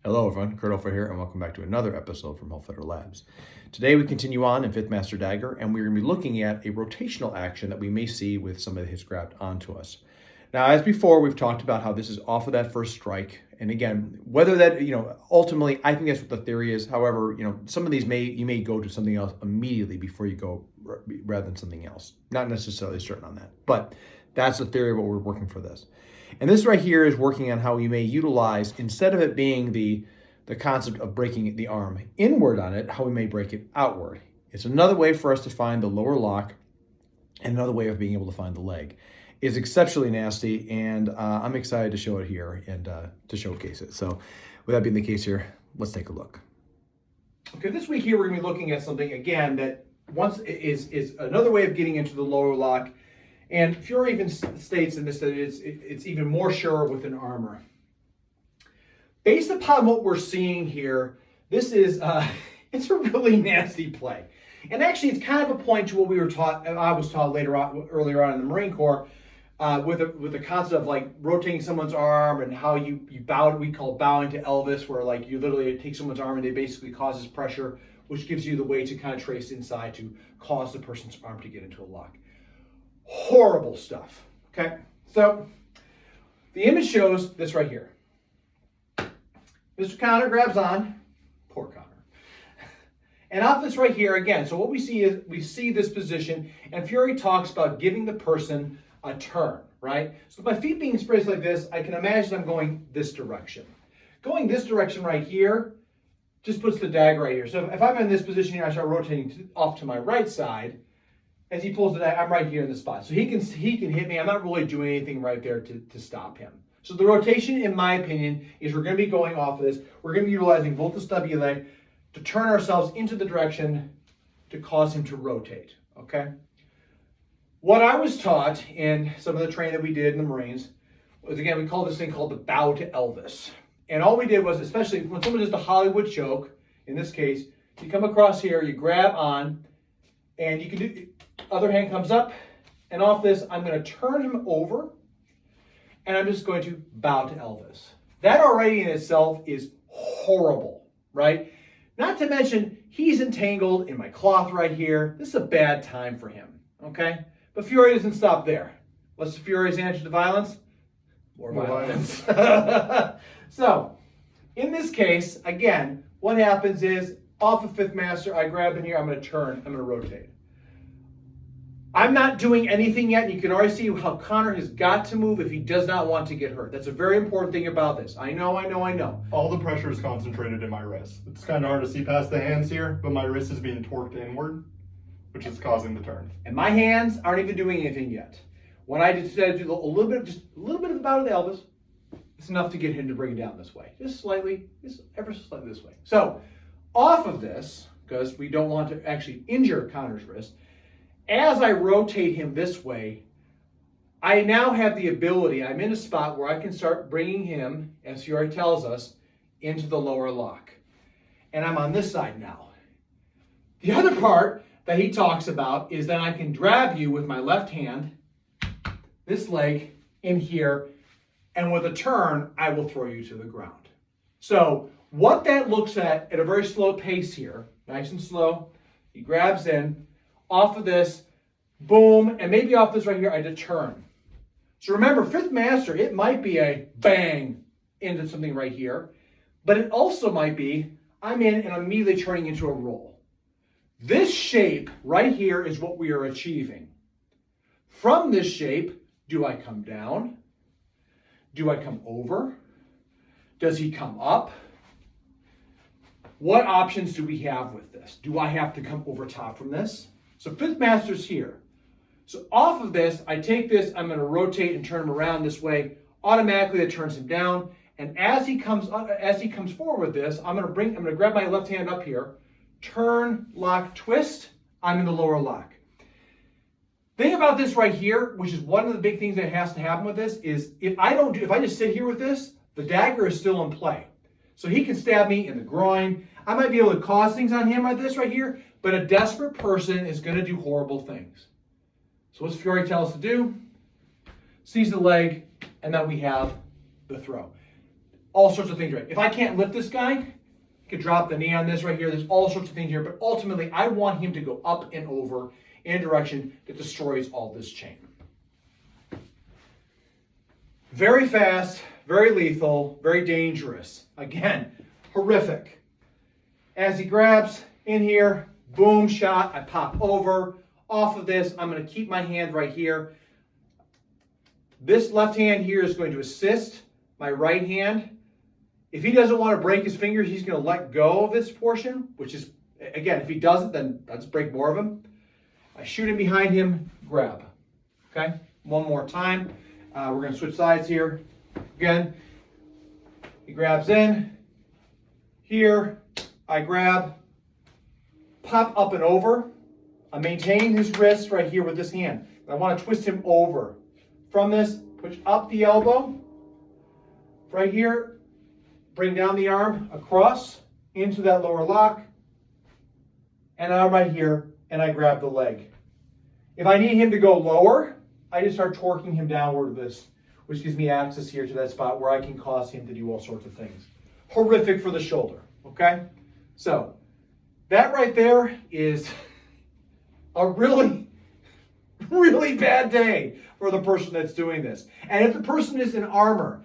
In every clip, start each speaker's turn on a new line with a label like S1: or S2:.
S1: Hello everyone, Kurt Olfer here, and welcome back to another episode from Hellfighter Labs. Today we continue on in 5th Master Dagger, and we're going to be looking at a rotational action that we may see with some of his grabbed onto us. Now, as before, we've talked about how this is off of that first strike, and again, whether that, ultimately, I think that's what the theory is. However, some of these you may go to something else immediately before you go, rather than something else. Not necessarily certain on that, but that's the theory of what we're working for this. And this right here is working on how you may utilize, instead of it being the concept of breaking the arm inward on it, how we may break it outward. It's another way for us to find the lower lock and another way of being able to find the leg. It's exceptionally nasty, and I'm excited to show it here and to showcase it. So with that being the case here, let's take a look. Okay, this week here we're going to be looking at something, again, that once is another way of getting into the lower lock. And Fury even states in this that it's even more sure with an armor. Based upon what we're seeing here, this is it's a really nasty play. And actually, it's kind of a point to what we were taught. I was taught earlier on in the Marine Corps with the concept of like rotating someone's arm and how you bow. We call it bowing to Elvis, where like you literally take someone's arm and it basically causes pressure, which gives you the way to kind of trace inside to cause the person's arm to get into a lock. Horrible stuff. Okay, so the image shows this right here. Mr. Connor grabs on, poor Connor. And off this right here again, so what we see is we see this position, and Fury talks about giving the person a turn, right? So my feet being spaced like this, I can imagine I'm going this direction. Going this direction right here just puts the dagger right here. So if I'm in this position here, I start rotating off to my right side. As he pulls the dagger, I'm right here in the spot. So he can hit me. I'm not really doing anything right there to stop him. So the rotation, in my opinion, is we're going to be going off of this. We're going to be utilizing both the stubby leg to turn ourselves into the direction to cause him to rotate, okay? What I was taught in some of the training that we did in the Marines was, again, we call this thing called the bow to Elvis. And all we did was, especially when someone does the Hollywood choke, in this case, you come across here, you grab on, and you can do, other hand comes up, and off this, I'm going to turn him over, and I'm just going to bow to Elvis. That already in itself is horrible, right? Not to mention, he's entangled in my cloth right here. This is a bad time for him, okay? But Fury doesn't stop there. What's Fury's answer to violence? More violence. So, in this case, again, what happens is, off of 5th Master, I grab in here, I'm going to turn, I'm going to rotate. I'm not doing anything yet. You can already see how Connor has got to move if he does not want to get hurt. That's a very important thing about this. I know.
S2: All the pressure is concentrated in my wrist. It's kind of hard to see past the hands here, but my wrist is being torqued inward, which is causing the turn.
S1: And my hands aren't even doing anything yet. When I decided to do just a little bit of the bow to the Elvis, it's enough to get him to bring it down this way. Just slightly, just ever so slightly this way. So, off of this, because we don't want to actually injure Connor's wrist, as I rotate him this way, I now have the ability, I'm in a spot where I can start bringing him, as Fury tells us, into the lower lock. And I'm on this side now. The other part that he talks about is that I can grab you with my left hand, this leg in here, and with a turn, I will throw you to the ground. So what that looks at a very slow pace here, nice and slow, he grabs in, off of this, boom, and maybe off this right here, I turn. So remember, 5th Master, it might be a bang into something right here, but it also might be, I'm in and I'm immediately turning into a roll. This shape right here is what we are achieving. From this shape, do I come down? Do I come over? Does he come up? What options do we have with this? Do I have to come over top from this? So 5th Master's here. So off of this, I take this, I'm going to rotate and turn him around this way. Automatically, that turns him down. And as he comes forward with this, I'm going to grab my left hand up here, turn, lock, twist. I'm in the lower lock. Thing about this right here, which is one of the big things that has to happen with this, is if I just sit here with this, the dagger is still in play. So he can stab me in the groin. I might be able to cause things on him like this right here, but a desperate person is going to do horrible things. So what's Fury tell us to do? Seize the leg, and then we have the throw. all sorts of things, right? If I can't lift this guy, I could drop the knee on this right here. There's all sorts of things here, but ultimately I want him to go up and over in a direction that destroys all this chain. Very fast, very lethal, very dangerous. Again, horrific. As he grabs in here, boom, shot, I pop over. Off of this, I'm going to keep my hand right here. This left hand here is going to assist my right hand. If he doesn't want to break his fingers, he's going to let go of this portion, which is, again, if he doesn't, then let's break more of him. I shoot him behind him, grab. Okay, one more time. We're going to switch sides here. Again, he grabs in. Here, I grab, pop up and over. I maintain his wrist right here with this hand. I want to twist him over. From this, push up the elbow. Right here, bring down the arm across into that lower lock. And I'm right here, and I grab the leg. If I need him to go lower, I just start torquing him downward with this, which gives me access here to that spot where I can cause him to do all sorts of things. Horrific for the shoulder, okay? So, that right there is a really, really bad day for the person that's doing this. And if the person is in armor,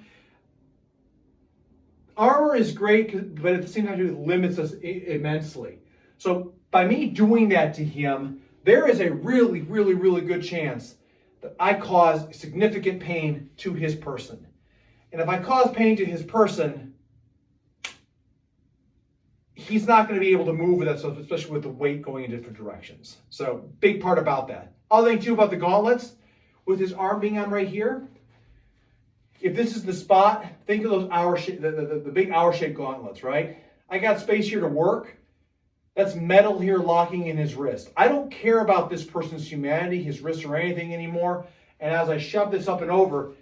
S1: armor is great, but at the same time, it limits us immensely. So by me doing that to him, there is a really, really, really good chance that I cause significant pain to his person. And if I cause pain to his person, he's not going to be able to move with that stuff, especially with the weight going in different directions. So big part about that. Other thing too about the gauntlets, with his arm being on right here, if this is the spot, think of those the big hour-shaped gauntlets, right? I got space here to work. That's metal here locking in his wrist. I don't care about this person's humanity, his wrist, or anything anymore. And as I shove this up and over,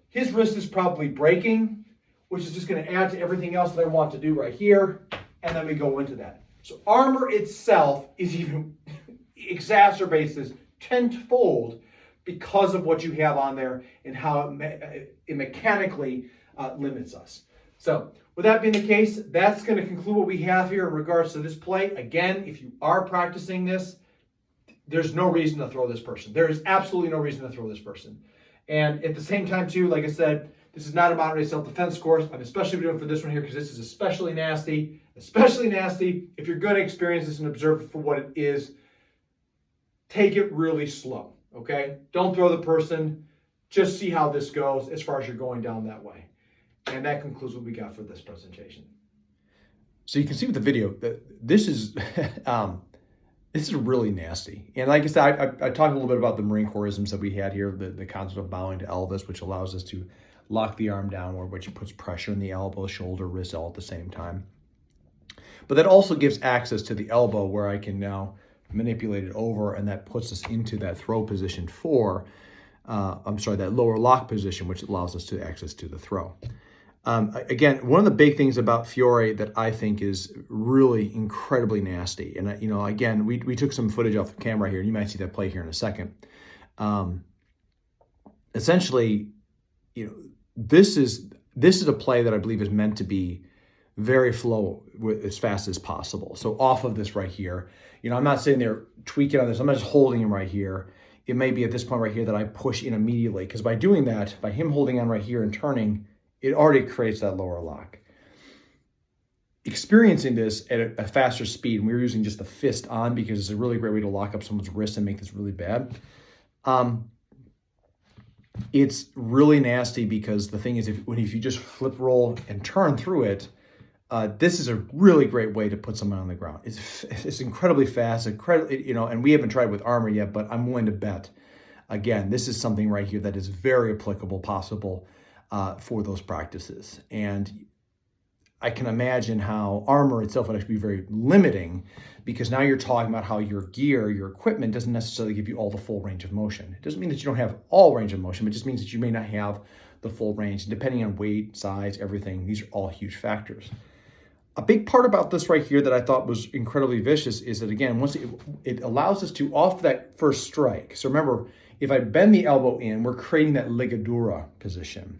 S1: his wrist is probably breaking, which is just going to add to everything else that I want to do right here. And then we go into that. So armor itself is even exacerbates this tenfold because of what you have on there and how it mechanically limits us. So with that being the case, that's going to conclude what we have here in regards to this play. Again, if you are practicing this, there's no reason to throw this person. There is absolutely no reason to throw this person. And at the same time too, like I said, this is not a modern-day self-defense course. I'm especially doing it for this one here because this is especially nasty. Especially nasty. If you're going to experience this and observe it for what it is, take it really slow, okay? Don't throw the person. Just see how this goes as far as you're going down that way. And that concludes what we got for this presentation.
S3: So you can see with the video that this is this is really nasty. And like I said, I talked a little bit about the Marine Corps isms that we had here, the concept of bowing to Elvis, which allows us to lock the arm downward, which puts pressure in the elbow, shoulder, wrist all at the same time. But that also gives access to the elbow where I can now manipulate it over, and that puts us into that throw position that lower lock position, which allows us to access to the throw. Again, one of the big things about Fiore that I think is really incredibly nasty, and again, we took some footage off the camera here, and you might see that play here in a second. Essentially, this is a play that I believe is meant to be very flow as fast as possible. So off of this right here, I'm not sitting there tweaking on this. I'm not just holding him right here. It may be at this point right here that I push in immediately, because by doing that, by him holding on right here and turning, it already creates that lower lock. Experiencing this at a faster speed, and we were using just the fist on because it's a really great way to lock up someone's wrist and make this really bad. It's really nasty because the thing is, if you just flip, roll, and turn through it, this is a really great way to put someone on the ground. It's incredibly fast, and we haven't tried with armor yet, but I'm willing to bet, again, this is something right here that is very applicable, possible for those practices. And I can imagine how armor itself would actually be very limiting, because now you're talking about how your gear, your equipment doesn't necessarily give you all the full range of motion. It doesn't mean that you don't have all range of motion, but it just means that you may not have the full range. Depending on weight, size, everything, these are all huge factors. A big part about this right here that I thought was incredibly vicious is that, again, once it allows us to, off that first strike. So remember, if I bend the elbow in, we're creating that ligadura position.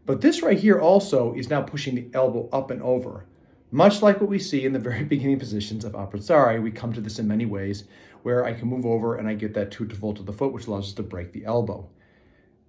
S3: But this right here also is now pushing the elbow up and over. Much like what we see in the very beginning positions of Appazzari, we come to this in many ways where I can move over and I get that tutto volta of the foot, which allows us to break the elbow.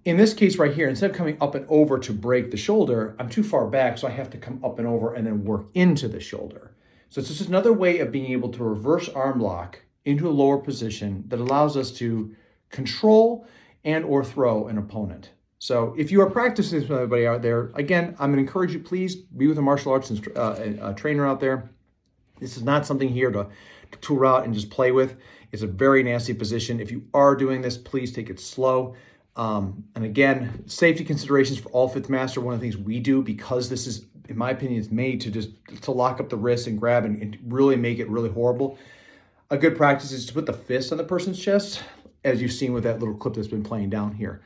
S3: In this case right here, instead of coming up and over to break the shoulder, I'm too far back, so I have to come up and over and then work into the shoulder. So it's just another way of being able to reverse arm lock into a lower position that allows us to control and or throw an opponent. So if you are practicing this with everybody out there, again, I'm going to encourage you, please be with a martial arts trainer out there. This is not something here to tour out and just play with. It's a very nasty position. If you are doing this, please take it slow. And again, safety considerations for all fifth master. One of the things we do, because this is, in my opinion, is made to lock up the wrist and grab and really make it really horrible. A good practice is to put the fist on the person's chest, as you've seen with that little clip that's been playing down here.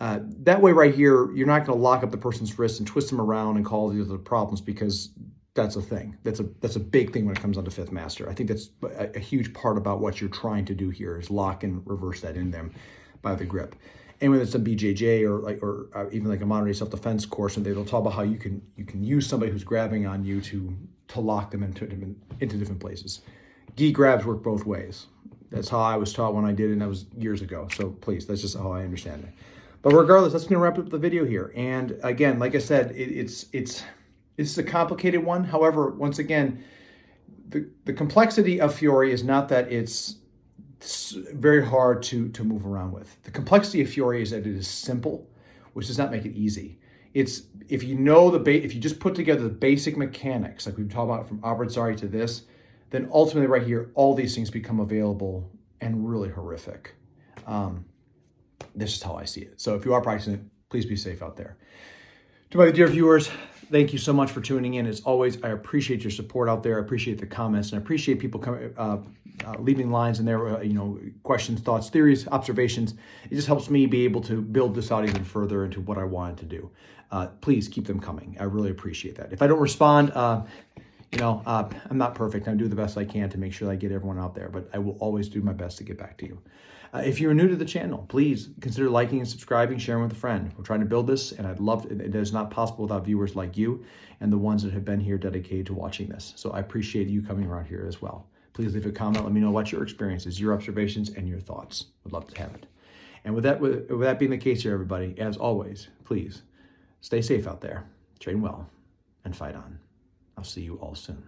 S3: That way right here, you're not going to lock up the person's wrist and twist them around and cause these other problems, because that's a thing. That's a big thing when it comes down to fifth master. I think that's a huge part about what you're trying to do here is lock and reverse that in them by the grip. And whether it's a BJJ or even like a modern day self-defense course, and they'll talk about how you can use somebody who's grabbing on you to lock them into different places. Gi grabs work both ways. That's how I was taught when I did it, and that was years ago. So please, that's just how I understand it. But regardless, that's going to wrap up the video here. And again, like I said, it's a complicated one. However, once again, the complexity of Fiore is not that it's very hard to move around with. The complexity of Fiore is that it is simple, which does not make it easy. It's if you know if you just put together the basic mechanics, like we've talked about from Appazzari to this, then ultimately right here, all these things become available and really horrific. This is how I see it. So if you are practicing it, please be safe out there. To my dear viewers, thank you so much for tuning in. As always, I appreciate your support out there. I appreciate the comments, and I appreciate people leaving lines in there, questions, thoughts, theories, observations. It just helps me be able to build this out even further into what I wanted to do. Please keep them coming. I really appreciate that. If I don't respond, I'm not perfect. I do the best I can to make sure that I get everyone out there, but I will always do my best to get back to you. If you're new to the channel, please consider liking and subscribing, sharing with a friend. We're trying to build this, and it is not possible without viewers like you and the ones that have been here dedicated to watching this. So I appreciate you coming around here as well. Please leave a comment. Let me know what your experiences, your observations, and your thoughts. Would love to have it. And with that being the case here, everybody, as always, please stay safe out there, train well, and fight on. I'll see you all soon.